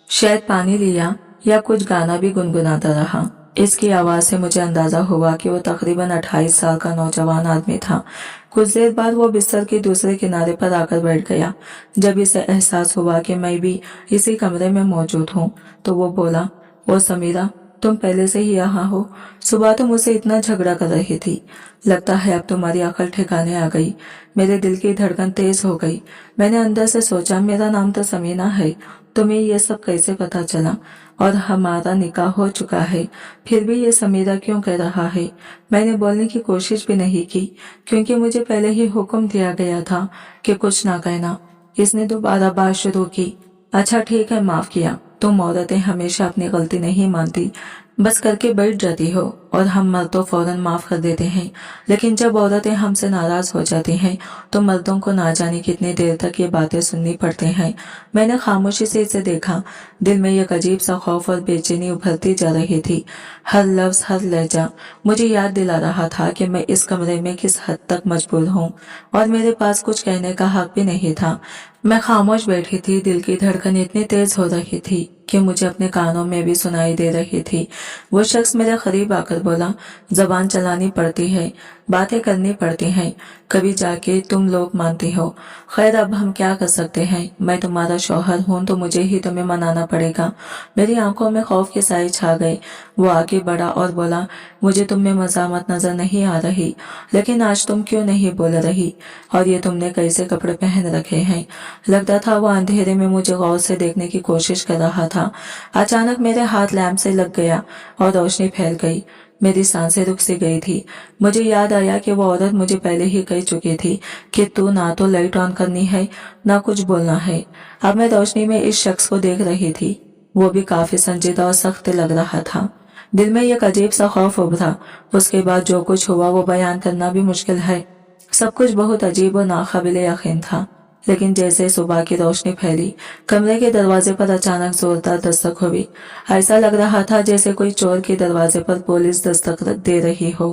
शायद पानी लिया या कुछ गाना भी गुनगुनाता रहा। इसकी आवाज से मुझे अंदाजा हुआ कि वो तकरीबन 28 साल का नौजवान आदमी था। कुछ देर बाद वो बिस्तर के दूसरे किनारे पर आकर बैठ गया। जब इसे एहसास हुआ कि मैं भी इसी कमरे में मौजूद हूँ, तो वो बोला, ओ समीरा, तुम पहले से ही यहाँ हो। सुबह तो मुझसे इतना झगड़ा कर रही थी, लगता है अब तुम्हारी अकल ठिकाने आ गई। मेरे दिल की धड़कन तेज हो गई। मैंने अंदर से सोचा, मेरा नाम तो समीना है, तुम्हें ये सब कैसे पता चला? और हमारा निकाह हो चुका है, फिर भी ये समीरा क्यों कह रहा है? मैंने बोलने की कोशिश भी नहीं की, क्योंकि मुझे पहले ही हुक्म दिया गया था कि कुछ ना कहना। इसने दोबारा बात शुरू की, अच्छा ठीक है, माफ किया। तुम औरतें हमेशा अपनी गलती नहीं मानती, बस करके बैठ जाती हो, और हम मर्द तो फौरन माफ कर देते हैं। लेकिन जब औरतें हमसे नाराज हो जाती हैं तो मर्दों को ना जाने कितनी देर तक ये बातें सुननी पड़ती हैं। मैंने खामोशी से इसे देखा। दिल में एक अजीब सा खौफ और बेचैनी उभरती जा रही थी। हर लफ्ज, हर लहजा मुझे याद दिला रहा था कि मैं इस कमरे में किस हद तक मजबूर हूँ, और मेरे पास कुछ कहने का हक भी नहीं था। मैं खामोश बैठी थी। दिल की धड़कन इतनी तेज हो रही थी कि मुझे अपने कानों में भी सुनाई दे रही थी। वो शख्स मेरे करीब आकर बोला, जबान चलानी पड़ती है, बातें करनी पड़ती हैं, कभी जाके तुम लोग मानती हो। खैर अब हम क्या कर सकते हैं, मैं तुम्हारा शौहर हूं तो मुझे ही तुम्हें मनाना पड़ेगा। मेरी आंखों में खौफ के साए छा गए। वो आगे बढ़ा और बोला, मुझे तुम में मजामत नजर नहीं आ रही, लेकिन आज तुम क्यों नहीं बोल रही, और ये तुमने कैसे कपड़े पहन रखे हैं। लगता था वो अंधेरे में मुझे गौर से देखने की कोशिश कर रहा था। अचानक मेरे हाथ लैंप से लग गया और रोशनी फैल गई। मेरी सांसें रुक सी गई थी। मुझे याद आया कि वो औरत मुझे पहले ही कह चुकी थी कि तू ना तो लाइट ऑन करनी है ना कुछ बोलना है। अब मैं रोशनी में इस शख्स को देख रही थी। वो भी काफी संजीदा और सख्त लग रहा था। दिल में एक अजीब सा खौफ उभरा। उसके बाद जो कुछ हुआ वो बयान करना भी मुश्किल है। सब कुछ बहुत अजीब और नाकाबिले यकीन था। लेकिन जैसे सुबह की रोशनी फैली, कमरे के दरवाजे पर अचानक जोरदार दस्तक हुई। ऐसा लग रहा था जैसे कोई चोर के दरवाजे पर पुलिस दस्तक दे रही हो।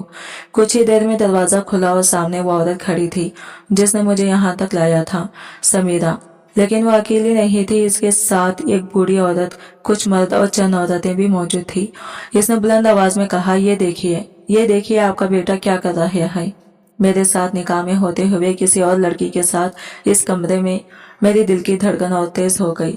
कुछ ही देर में दरवाजा खुला और सामने वो औरत खड़ी थी जिसने मुझे यहाँ तक लाया था, समीरा। लेकिन वो अकेली नहीं थी, इसके साथ एक बूढ़ी औरत, कुछ मर्द और चंद औरतें भी मौजूद थी। इसने बुलंद आवाज में कहा, ये देखिए आपका बेटा क्या कर रहा है। मेरे साथ निकाह में होते हुए किसी और लड़की के साथ इस कमरे में। मेरी दिल की धड़कन और तेज हो गई।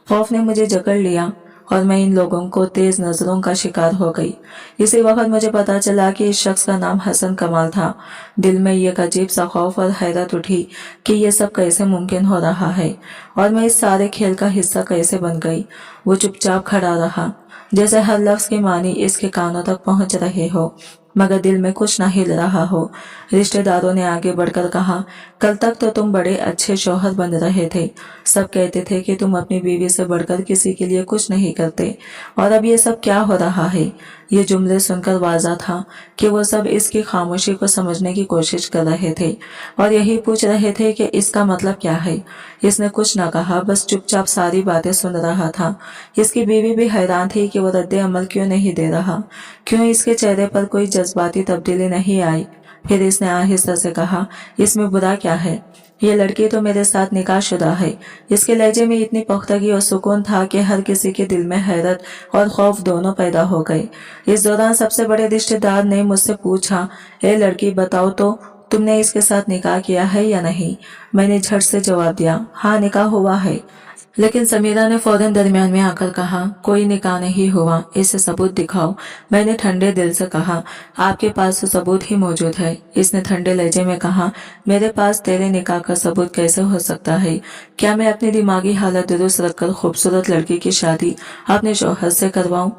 खौफ ने मुझे जकड़ लिया और मैं इन लोगों को तेज नजरों का शिकार हो गई। इसी वक्त मुझे पता चला कि इस शख्स का नाम हसन कमाल था। दिल में एक अजीब सा खौफ और हैरत उठी कि ये सब कैसे मुमकिन हो रहा है और मैं इस सारे खेल का हिस्सा कैसे बन गई। वो चुपचाप खड़ा रहा, जैसे हर लफ्ज की मानी इसके कानों तक पहुंच रहे हो, मगर दिल में कुछ न हिल रहा हो। रिश्तेदारों ने आगे बढ़कर कहा, कल तक तो तुम बड़े अच्छे शौहर बन रहे थे। सब कहते थे कि तुम अपनी बीवी से बढ़कर किसी के लिए कुछ नहीं करते, और अब ये सब क्या हो रहा है। ये जुमले सुनकर वाज़ा था कि वो सब इसकी खामोशी को समझने की कोशिश कर रहे थे और यही पूछ रहे थे कि इसका मतलब क्या है। इसने कुछ न कहा, बस चुपचाप सारी बातें सुन रहा था। इसकी बीवी भी हैरान थी कि वो रद्दे अमल क्यों नहीं दे रहा, क्यों इसके चेहरे पर कोई जज्बाती तब्दीली नहीं आई। फिर इसने आहिस्ता से कहा, इसमें बुरा क्या है, ये लड़की तो मेरे साथ निकाहशुदा है। इसके लहजे में इतनी पुख्तगी और सुकून था कि हर किसी के दिल में हैरत और खौफ दोनों पैदा हो गए। इस दौरान सबसे बड़े रिश्तेदार ने मुझसे पूछा, ए लड़की बताओ तो, तुमने इसके साथ निकाह किया है या नहीं। मैंने झट से जवाब दिया, हाँ निकाह हुआ है। लेकिन समीरा ने फौरन दरमियान में आकर कहा, कोई निकाह नहीं हुआ, इसे सबूत दिखाओ। मैंने ठंडे दिल से कहा, आपके पास तो सबूत ही मौजूद है। इसने ठंडे लहजे में कहा, मेरे पास तेरे निकाह का सबूत कैसे हो सकता है। क्या मैं अपनी दिमागी हालत दुरुस्त रखकर खूबसूरत लड़की की शादी अपने शौहर से करवाऊं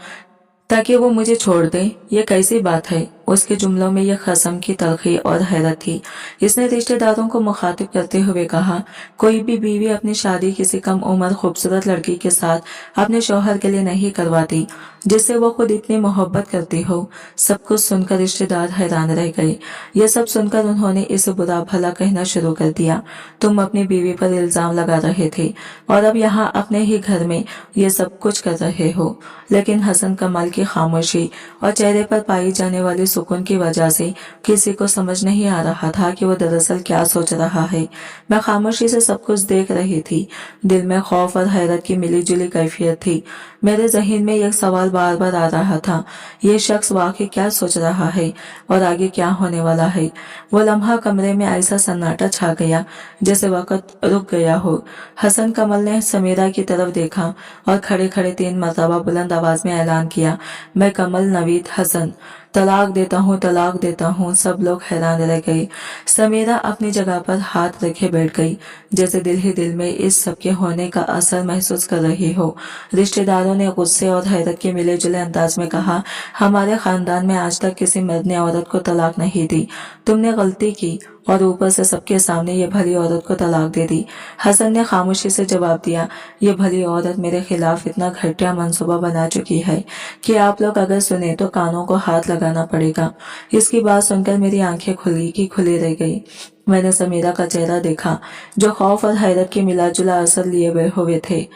ताकि वो मुझे छोड़ दे। ये कैसी बात है। उसके जुमलों में यह खसम की तलखी और हैरत थी। इसने रिश्तेदारों को मुखातिब करते हुए कहा, कोई भी बीवी अपनी शादी किसी कम उम्र खूबसूरत लड़की के साथ अपने शौहर के लिए नहीं करवाती जिससे वो खुद इतनी मोहब्बत करती हो। सब कुछ सुनकर रिश्तेदार हैरान रह गए। यह सब सुनकर उन्होंने इसे बुरा भला कहना शुरू कर दिया। तुम अपनी बीवी पर इल्जाम लगा रहे थे और अब यहाँ अपने ही घर में ये सब कुछ कर रहे हो। लेकिन हसन कमाल की खामोशी और चेहरे पर पाई जाने वाली सुकून की वजह से किसी को समझ नहीं आ रहा था कि वो दरअसल क्या सोच रहा है। मैं खामोशी से सब कुछ देख रही थी। दिल में खौफ और हैरत की मिली जुली कैफियत थी। मेरे जहन में एक सवाल बार बार आ रहा था, ये शख्स वाकई क्या सोच रहा है और आगे क्या होने वाला है। वो लम्हा कमरे में ऐसा सन्नाटा छा गया जैसे वक्त रुक गया हो। हसन कमल ने समीरा की तरफ देखा और खड़े खड़े 3 मरतबा बुलंद आवाज में ऐलान किया, मैं कमल नवीद हसन तलाक देता हूँ। सब लोग हैरान रह गए। समीरा अपनी जगह पर हाथ रखे बैठ गई, जैसे दिल ही दिल में इस सब के होने का असर महसूस कर रही हो। रिश्तेदारों ने गुस्से और हैरत के मिले जुले अंदाज में कहा, हमारे खानदान में आज तक किसी मर्द ने औरत को तलाक नहीं दी। तुमने गलती की और ऊपर से सबके सामने ये भली औरत को तलाक दे दी। हसन ने खामोशी से जवाब दिया, ये भली औरत मेरे खिलाफ इतना घटिया मंसूबा बना चुकी है कि आप लोग अगर सुने तो कानों को हाथ लगाना पड़ेगा। इसकी बात सुनकर मेरी आंखें खुली की खुली रह गई। मैंने समीरा का चेहरा देखा जो खौफ और हैरत के मिला जुला असर लिए हुए थे।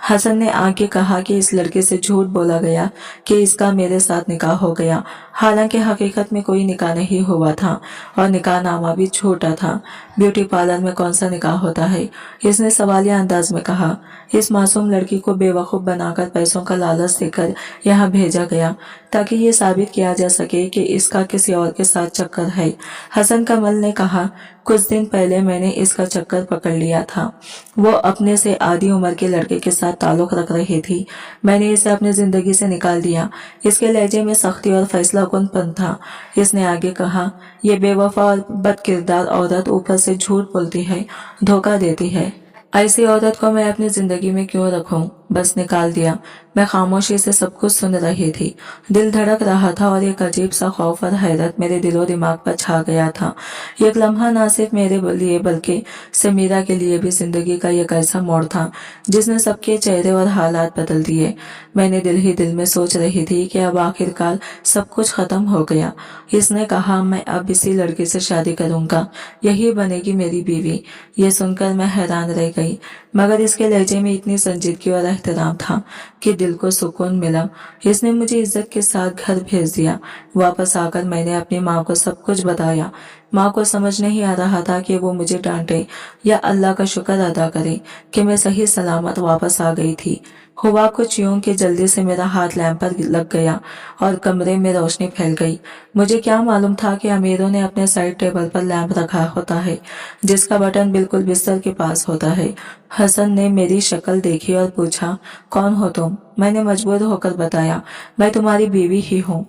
हसन ने आगे कहा कि इस लड़के से झूठ बोला गया कि इसका मेरे साथ निकाह हो गया, हालांकि हकीकत में कोई निकाह नहीं हुआ था और निकाह नामा भी झूठा था। ब्यूटी पार्लर में कौन सा निकाह होता है, इसने सवालिया अंदाज में कहा। इस मासूम लड़की को बेवकूफ बनाकर पैसों का लालच देकर यहाँ भेजा गया ताकि ये साबित किया जा सके कि इसका किसी और के साथ चक्कर है। हसन कमल ने कहा, कुछ दिन पहले मैंने इसका चक्कर पकड़ लिया था। वो अपने से आधी उम्र के लड़के के साथ ताल्लुक रख रही थी। मैंने इसे अपनी जिंदगी से निकाल दिया। इसके लहजे में सख्ती और फैसलाकुनपन था। इसने आगे कहा, ये बेवफा और बदकिरदार औरत ऊपर से झूठ बोलती है, धोखा देती है। ऐसी औरत को मैं अपनी जिंदगी में क्यों रखूं? बस निकाल दिया। मैं खामोशी से सब कुछ सुन रही थी। दिल धड़क रहा था और एक अजीब सा खौफ और हैरत मेरे दिलो दिमाग पर छा गया था। एक लम्हा ना सिर्फ मेरे लिए बल्कि समीरा के लिए भी जिंदगी का एक ऐसा मोड़ था जिसने सबके चेहरे और हालात बदल दिए। मैंने दिल ही दिल में सोच रही थी कि अब आखिरकार सब कुछ खत्म हो गया। इसने कहा, मैं अब इसी लड़की से शादी करूंगा, यही बनेगी मेरी बीवी। ये सुनकर मैं हैरान रह गई, मगर इसके लहजे में इतनी संजीदगी और एहतराम था कि दिल को सुकून मिला। इसने मुझे इज्जत के साथ घर भेज दिया। वापस आकर मैंने अपनी माँ को सब कुछ बताया। माँ को समझ नहीं आ रहा था कि वो मुझे डांटे या अल्लाह का शुक्र अदा करे कि मैं सही सलामत वापस आ गई थी। हुआ कुछ यूं कि जल्दी से मेरा हाथ लैंप पर लग गया और कमरे में रोशनी फैल गई। मुझे क्या मालूम था कि अमीरों ने अपने साइड टेबल पर लैंप रखा होता है जिसका बटन बिल्कुल बिस्तर के पास होता है। हसन ने मेरी शक्ल देखी और पूछा, कौन हो तुम? मैंने मजबूर होकर बताया, मैं तुम्हारी बीवी ही हूँ।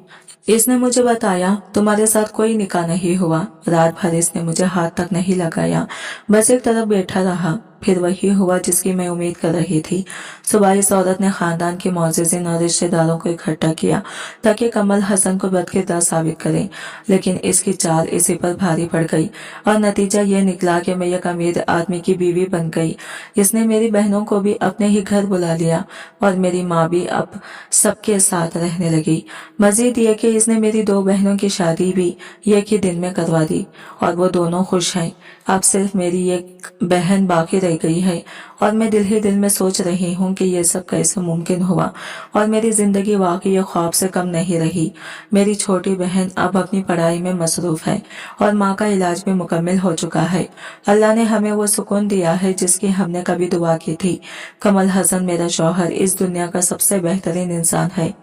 इसने मुझे बताया, तुम्हारे साथ कोई निकाह नहीं हुआ। रात भर इसने मुझे हाथ तक नहीं लगाया, बस एक तरफ बैठा रहा। फिर वही हुआ जिसकी मैं उम्मीद कर रही थी। सुबह इस औरत ने खानदान के मोअज़्ज़िज़ीन और रिश्तेदारों को इकट्ठा किया ताकि कमल हसन को बदकिरदार साबित करे, लेकिन इसकी चाल इसी पर भारी पड़ गई और नतीजा ये निकला कि मैं एक अमीर आदमी की बीवी बन गई। इसने मेरी बहनों को भी अपने ही घर बुला लिया और मेरी माँ भी अब सबके साथ रहने लगी। मजीद ये कि इसने मेरी दो बहनों की शादी भी एक ही दिन में करवा दी और वो दोनों खुश हैं। अब सिर्फ मेरी एक बहन बाकी रह गई है और मैं दिल ही दिल में सोच रही हूँ कि ये सब कैसे मुमकिन हुआ और मेरी जिंदगी वाकई ये ख्वाब से कम नहीं रही। मेरी छोटी बहन अब अपनी पढ़ाई में मसरूफ है और माँ का इलाज भी मुकम्मल हो चुका है। अल्लाह ने हमें वो सुकून दिया है जिसकी हमने कभी दुआ की थी। कमल हसन मेरा शौहर इस दुनिया का सबसे बेहतरीन इंसान है।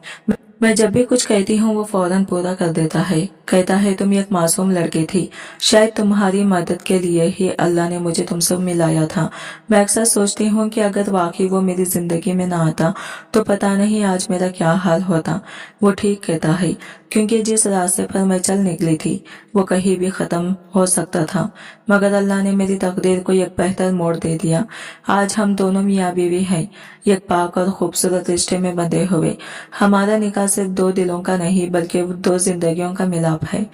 मैं जब भी कुछ कहती हूँ वो फौरन पूरा कर देता है। कहता है, तुम एक मासूम लड़की थी, शायद तुम्हारी मदद के लिए ही अल्लाह ने मुझे तुमसे मिलाया था। मैं अक्सर सोचती हूँ कि अगर वाकई वो मेरी जिंदगी में ना आता तो पता नहीं आज मेरा क्या हाल होता। वो ठीक कहता है, क्योंकि जिस रास्ते पर मैं चल निकली थी वो कहीं भी खत्म हो सकता था, मगर अल्लाह ने मेरी तकदीर को एक बेहतर मोड़ दे दिया। आज हम दोनों मियाँ बीवी हैं, एक पाक और खूबसूरत रिश्ते में बंधे हुए। हमारा निकाह सिर्फ दो दिलों का नहीं बल्कि दो जिंदगियों का मिलाप है।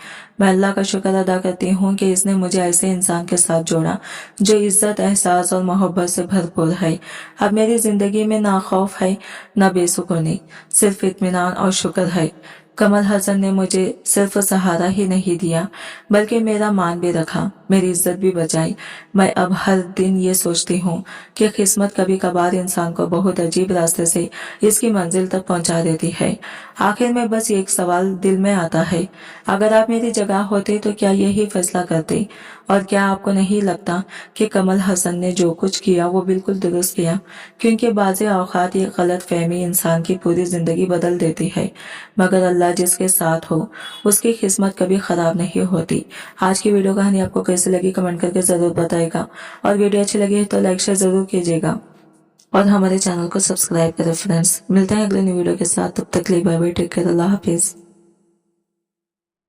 मैं अल्लाह का शुक्र अदा करती हूँ कि इसने मुझे ऐसे इंसान के साथ जोड़ा जो इज्जत, एहसास और मोहब्बत से भरपूर है। अब मेरी जिंदगी में ना खौफ है ना बेसुकूनी, सिर्फ इत्मीनान और शुक्र है। कमल हसन ने मुझे सिर्फ सहारा ही नहीं दिया बल्कि मेरा मान भी रखा, मेरी इज्जत भी बचाई। मैं अब हर दिन ये सोचती हूँ कि किस्मत कभी कभार इंसान को बहुत अजीब रास्ते से इसकी मंजिल तक पहुँचा देती है। आखिर में बस एक सवाल दिल में आता है, अगर आप मेरी जगह होते तो क्या यही फैसला करते? और क्या आपको नहीं लगता कि कमल हसन ने जो कुछ किया वो बिल्कुल दुरुस्त किया? क्योंकि बाज़ औक़ात ये गलत फहमी इंसान की पूरी जिंदगी बदल देती है, मगर अल्लाह जिसके साथ हो उसकी किस्मत कभी खराब नहीं होती। आज की वीडियो कहानी आपको कैसी लगी कमेंट करके जरूर बताएगा और वीडियो अच्छी लगी तो लाइक शेयर जरूर कीजिएगा और हमारे चैनल को सब्सक्राइब करें फ्रेंड्स। मिलते हैं अगले न्यू वीडियो के साथ, तब तक के लिए बाय बाय, टेक केयर, अल्लाह हाफिज।